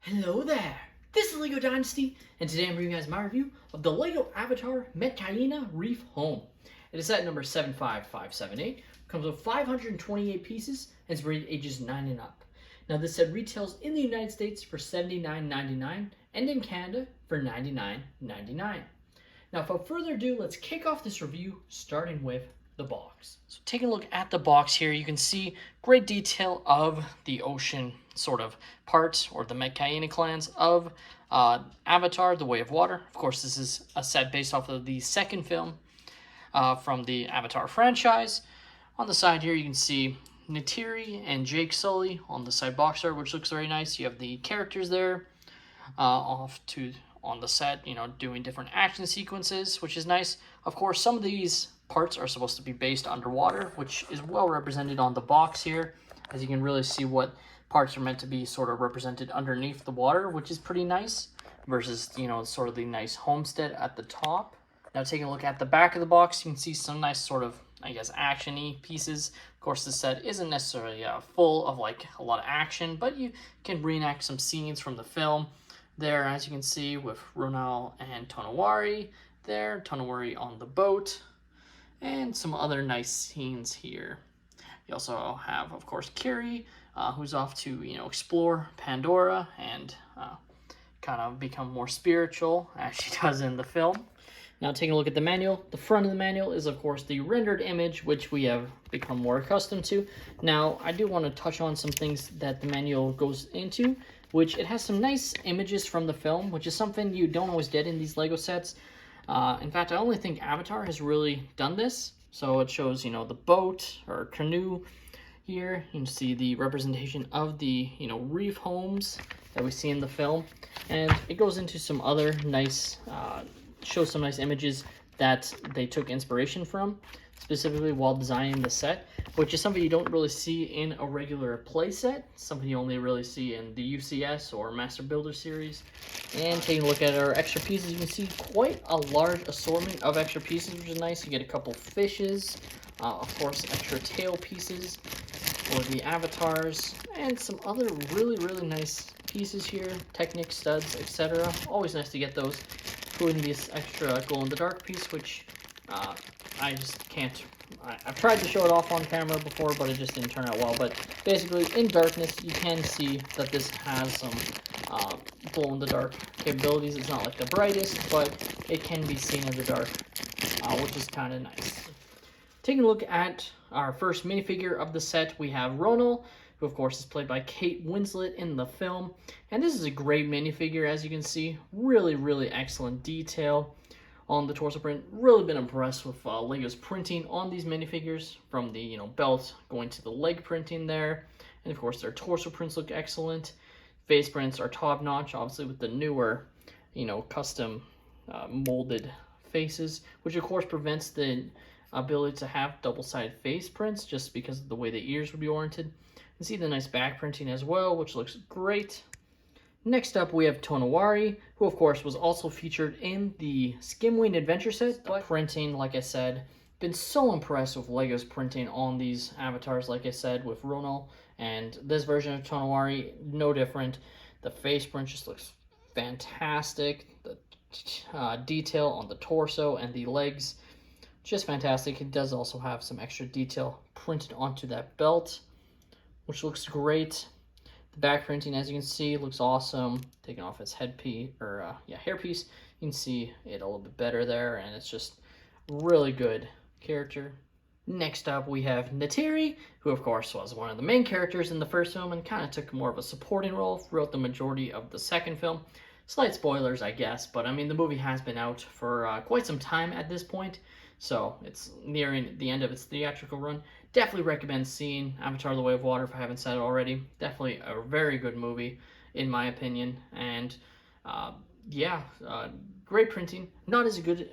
Hello there! This is LEGO Dynasty, and today I'm bringing you guys my review of the LEGO Avatar Metkayina Reef Home. It is set number 75578, comes with 528 pieces, and is rated ages 9 and up. Now this set retails in the United States for $79.99 and in Canada for $99.99. Now without further ado, let's kick off this review starting with the box. So taking a look at the box here, you can see great detail of the ocean sort of parts, or the Metkayina clans of Avatar, The Way of Water. Of course, this is a set based off of the second film from the Avatar franchise. On the side here, you can see Neytiri and Jake Sully on the side box art, which looks very nice. You have the characters there on the set, doing different action sequences, which is nice. Of course, some of these parts are supposed to be based underwater, which is well represented on the box here, as you can really see what parts are meant to be sort of represented underneath the water, which is pretty nice, versus, sort of the nice homestead at the top. Now taking a look at the back of the box, you can see some nice sort of, action-y pieces. Of course, the set isn't necessarily full of like a lot of action, but you can reenact some scenes from the film there, as you can see, with Ronal and Tonawari there, Tonawari on the boat, and some other nice scenes here. You also have, of course, Kiri, who's off to, explore Pandora and kind of become more spiritual, as she does in the film. Now, taking a look at the manual, the front of the manual is, of course, the rendered image, which we have become more accustomed to. Now, I do want to touch on some things that the manual goes into, which it has some nice images from the film, which is something you don't always get in these LEGO sets. In fact, I only think Avatar has really done this. So it shows, the boat or canoe here. You can see the representation of the, reef homes that we see in the film. And it goes into some other nice, shows some nice images that they took inspiration from, specifically while designing the set, which is something you don't really see in a regular play set, something you only really see in the UCS or Master Builder series. And taking a look at our extra pieces, you can see quite a large assortment of extra pieces, which is nice. You get a couple fishes, of course, extra tail pieces for the avatars, and some other really nice pieces here, Technic studs, etc. Always nice to get those, including this extra glow-in-the-dark piece, which I just can't. I've tried to show it off on camera before, but it just didn't turn out well. But basically, in darkness, you can see that this has some glow-in-the-dark capabilities. It's not like the brightest, but it can be seen in the dark, which is kind of nice. Taking a look at our first minifigure of the set, we have Ronal, who of course is played by Kate Winslet in the film. And this is a great minifigure, as you can see. Really excellent detail on the torso print. Really been impressed with LEGO's printing on these minifigures, from the belt going to the leg printing there. And of course their torso prints look excellent. Face prints are top notch, obviously with the newer, custom molded faces, which of course prevents the ability to have double-sided face prints just because of the way the ears would be oriented. You can see the nice back printing as well, which looks great. Next up, we have Tonawari, who of course was also featured in the Skimwing Adventure set. But printing, like I said, been so impressed with LEGO's printing on these avatars, like I said, with Ronal. And this version of Tonawari, no different. The face print just looks fantastic. The detail on the torso and the legs, just fantastic. It does also have some extra detail printed onto that belt, which looks great. The back printing, as you can see, looks awesome. Taking off its hairpiece, you can see it a little bit better there, and it's just really good character. Next up, we have Neytiri, who of course was one of the main characters in the first film and kind of took more of a supporting role throughout the majority of the second film. Slight spoilers, I guess, but I mean, the movie has been out for quite some time at this point, so it's nearing the end of its theatrical run. Definitely recommend seeing Avatar: The Way of Water if I haven't said it already. Definitely a very good movie, in my opinion. And great printing. Not as good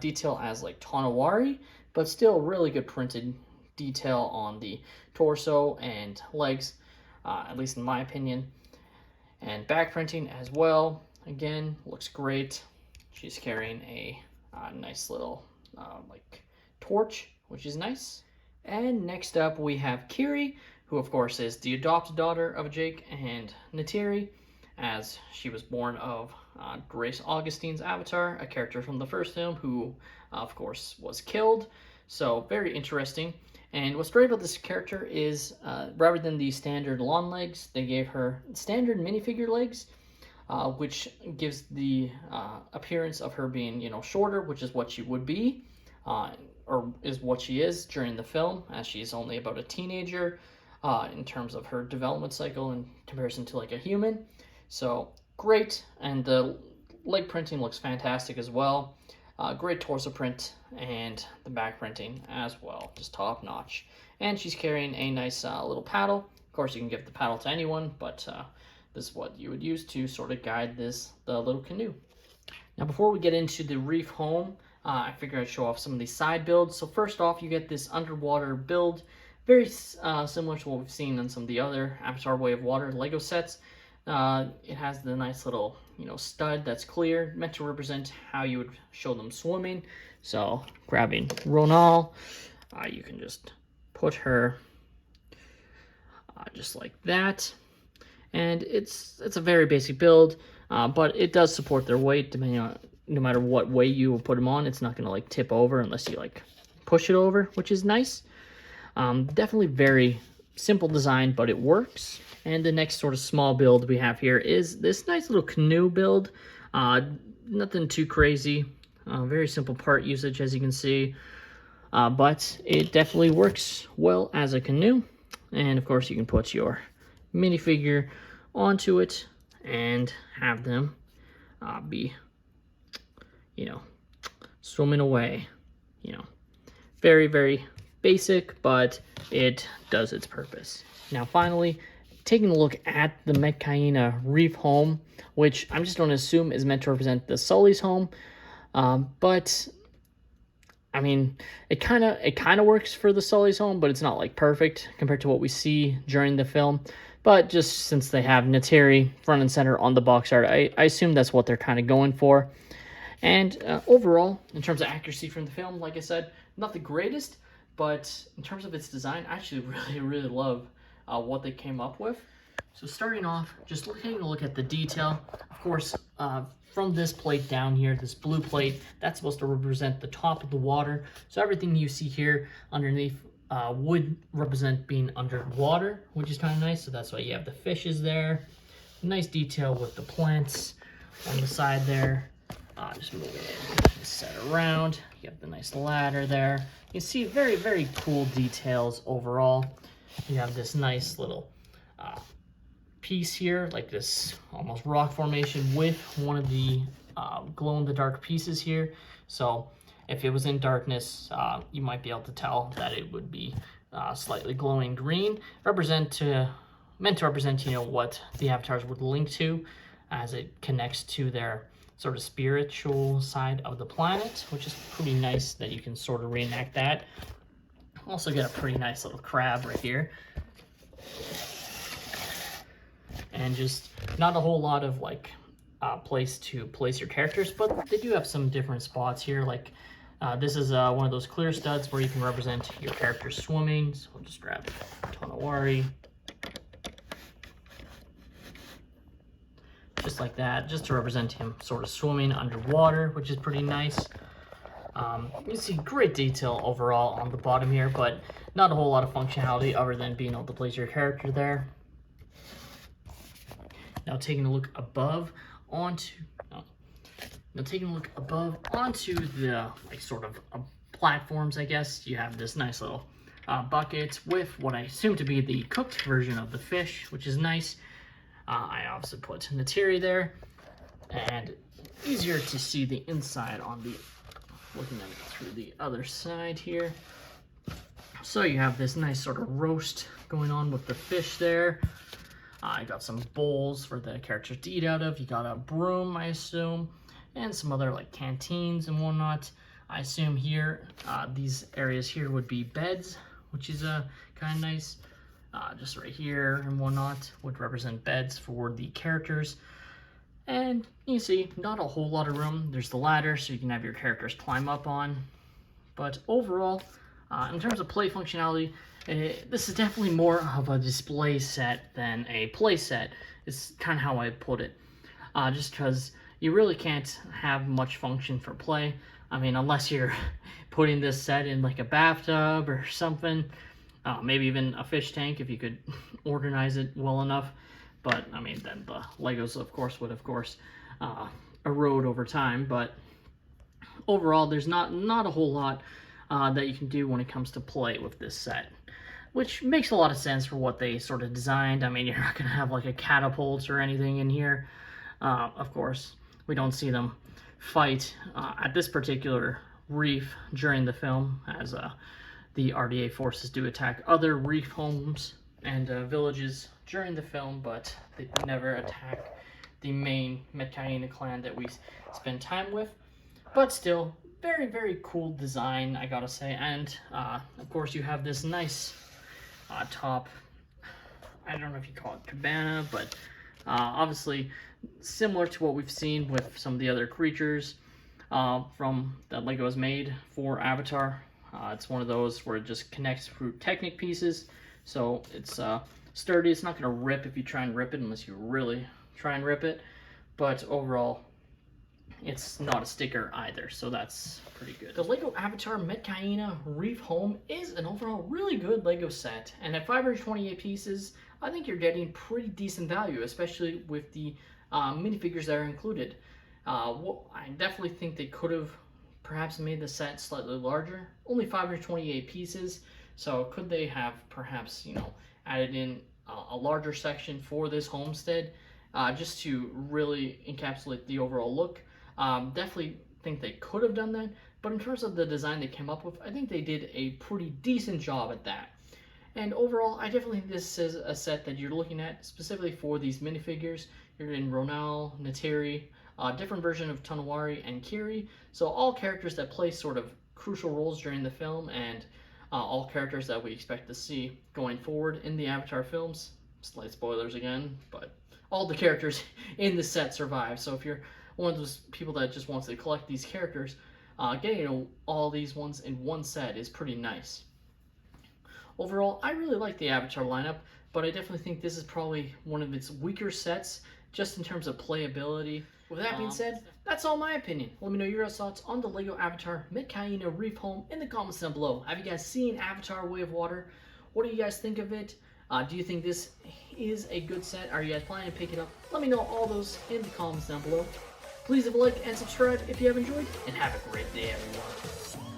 detail as like Tonawari, but still really good printed detail on the torso and legs, at least in my opinion. And back printing as well. Again, looks great. She's carrying a nice little torch, which is nice. And next up we have Kiri, who of course is the adopted daughter of Jake and Neytiri, as she was born of Grace Augustine's avatar, a character from the first film who, of course, was killed. So very interesting. And what's great about this character is rather than the standard long legs, they gave her standard minifigure legs, which gives the appearance of her being, shorter, which is what she would be, or is what she is during the film, as she's only about a teenager in terms of her development cycle in comparison to like a human. So great, and the leg printing looks fantastic as well. Great torso print, and the back printing as well, just top notch. And she's carrying a nice little paddle. Of course, you can give the paddle to anyone, but this is what you would use to sort of guide the little canoe. Now, before we get into the reef home, I figured I'd show off some of these side builds. So first off, you get this underwater build, very similar to what we've seen in some of the other Avatar Way of Water Lego sets. It has the nice little, stud that's clear, meant to represent how you would show them swimming. So, grabbing Ronal, you can just put her just like that. And it's a very basic build, but it does support their weight, depending on, no matter what way you put them on, it's not going to like tip over unless you like push it over, which is nice. Definitely very simple design, but it works. And the next sort of small build we have here is this nice little canoe build. Nothing too crazy. Very simple part usage, as you can see. But it definitely works well as a canoe. And of course, you can put your minifigure onto it and have them be, swimming away. Very, very basic, but it does its purpose. Now, finally, taking a look at the Metkayina Reef home, which I'm just going to assume is meant to represent the Sully's home, but I mean, it kind of works for the Sully's home, but it's not like perfect compared to what we see during the film. But just since they have Neytiri front and center on the box art, I assume that's what they're kind of going for. And overall, in terms of accuracy from the film, like I said, not the greatest, but in terms of its design, I actually really love what they came up with. So starting off, just taking a look at the detail. Of course, from this plate down here, this blue plate, that's supposed to represent the top of the water. So everything you see here underneath would represent being underwater, which is kind of nice. So that's why you have the fishes there. Nice detail with the plants on the side there. Just move it in, set around. You have the nice ladder there. You see very, very cool details overall. You have this nice little piece here, like this almost rock formation with one of the glow-in-the-dark pieces here. So if it was in darkness, you might be able to tell that it would be slightly glowing green, meant to represent, what the avatars would link to as it connects to their sort of spiritual side of the planet, which is pretty nice that you can sort of reenact that. Also get a pretty nice little crab right here. And just not a whole lot of like place to place your characters, but they do have some different spots here. Like this is one of those clear studs where you can represent your character swimming. So I'll just grab Tonawari. Just like that, just to represent him sort of swimming underwater, which is pretty nice. You see great detail overall on the bottom here, but not a whole lot of functionality other than being able to place your character there. Now taking a look above onto the like sort of platforms, I guess. You have this nice little bucket with what I assume to be the cooked version of the fish, which is nice. I also put Neytiri there, and easier to see the inside on the, looking at it through the other side here. So you have this nice sort of roast going on with the fish there. I got some bowls for the characters to eat out of. You got a broom, I assume, and some other like canteens and whatnot. I assume here, these areas here would be beds, which is kind of nice. Just right here and whatnot would represent beds for the characters. And you see, not a whole lot of room. There's the ladder, so you can have your characters climb up on. But overall, in terms of play functionality, this is definitely more of a display set than a play set. is kind of how I put it. Just because you really can't have much function for play. I mean, unless you're putting this set in like a bathtub or something. Maybe even a fish tank if you could organize it well enough. But, I mean, then the Legos, of course, would, erode over time. But overall, there's not a whole lot that you can do when it comes to play with this set, which makes a lot of sense for what they sort of designed. I mean, you're not going to have like a catapult or anything in here. Of course, we don't see them fight at this particular reef during the film, as the RDA forces do attack other reef homes and villages during the film, but they never attack the main Metkayina clan that we spend time with. But still, very, very cool design, I gotta say. And of course, you have this nice top. I don't know if you call it cabana, but obviously similar to what we've seen with some of the other creatures from that Lego has made for Avatar. It's one of those where it just connects through Technic pieces, so it's sturdy. It's not going to rip if you try and rip it, unless you really try and rip it, but overall it's not a sticker either, so that's pretty good. The Lego Avatar Metkayina Reef Home is an overall really good Lego set, and at 528 pieces, I think you're getting pretty decent value, especially with the minifigures that are included. I definitely think they could have perhaps made the set slightly larger. Only 528 pieces, so could they have perhaps, you know, added in a larger section for this homestead just to really encapsulate the overall look? Definitely think they could have done that, but in terms of the design they came up with, I think they did a pretty decent job at that. And overall, I definitely think this is a set that you're looking at specifically for these minifigures. You're in Ronal, Nateri, different version of Tonawari and Kiri, so all characters that play sort of crucial roles during the film, and all characters that we expect to see going forward in the Avatar films. Slight spoilers again, but all the characters in the set survive, so if you're one of those people that just wants to collect these characters, getting all these ones in one set is pretty nice. Overall, I really like the Avatar lineup, but I definitely think this is probably one of its weaker sets, just in terms of playability. With that being said, that's all my opinion. Let me know your thoughts on the LEGO Avatar Metkayina Reef Home in the comments down below. Have you guys seen Avatar Way of Water? What do you guys think of it? Do you think this is a good set? Are you guys planning to pick it up? Let me know all those in the comments down below. Please leave a like and subscribe if you have enjoyed, and have a great day, everyone.